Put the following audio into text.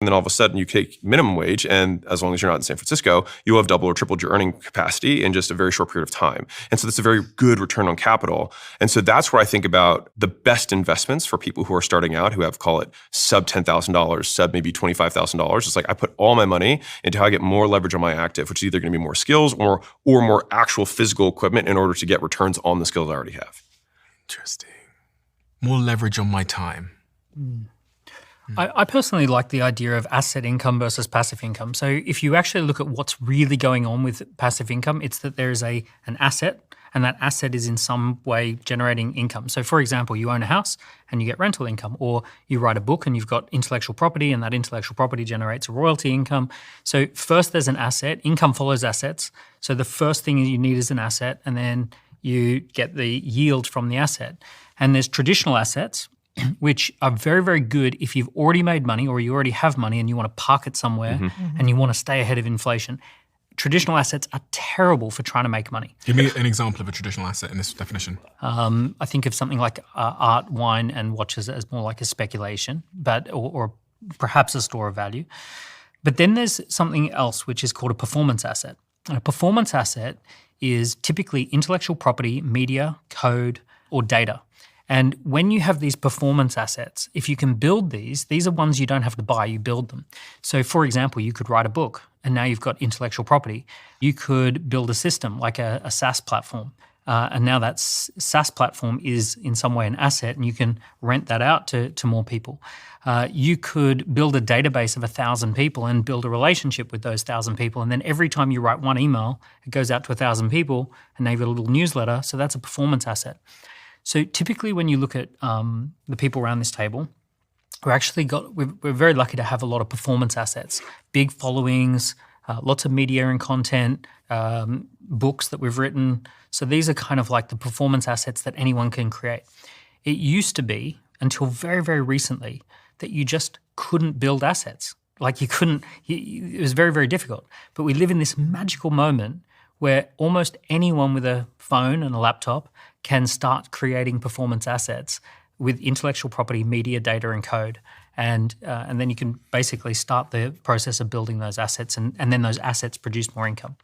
And then all of a sudden you take minimum wage, and as long as you're not in San Francisco, you will have doubled or tripled your earning capacity in just a very short period of time. And so that's a very good return on capital. And so that's where I think about the best investments for people who are starting out, who have, call it sub $10,000, sub maybe $25,000. It's like I put all my money into how I get more leverage on my active, which is either going to be more skills or more actual physical equipment in order to get returns on the skills I already have. Interesting. More leverage on my time. I personally like the idea of asset income versus passive income. So if you actually look at what's really going on with passive income, it's that there is an asset, and that asset is in some way generating income. So for example, you own a house and you get rental income, or you write a book and you've got intellectual property, and that intellectual property generates a royalty income. So first there's an asset, income follows assets. So the first thing you need is an asset, and then you get the yield from the asset. And there's traditional assets, which are very, very good if you've already made money or you already have money and you want to park it somewhere and you want to stay ahead of inflation. Traditional assets are terrible for trying to make money. Give me an example of a traditional asset in this definition. I think of something like art, wine, and watches as more like a speculation, or perhaps a store of value. But then there's something else which is called a performance asset. And a performance asset is typically intellectual property, media, code, or data. And when you have these performance assets, if you can build these are ones you don't have to buy, you build them. So for example, you could write a book and now you've got intellectual property. You could build a system like a SaaS platform. And now that SaaS platform is in some way an asset, and you can rent that out to more people. You could build a database of 1,000 people and build a relationship with those 1,000 people. And then every time you write one email, it goes out to 1,000 people, and now you've got a little newsletter. So that's a performance asset. So typically when you look at the people around this table, we're very lucky to have a lot of performance assets, big followings, lots of media and content, books that we've written. So these are kind of like the performance assets that anyone can create. It used to be, until very, very recently, that you just couldn't build assets. Like it was very, very difficult. But we live in this magical moment where almost anyone with a phone and a laptop can start creating performance assets with intellectual property, media, data, and code. And then you can basically start the process of building those assets, and then those assets produce more income.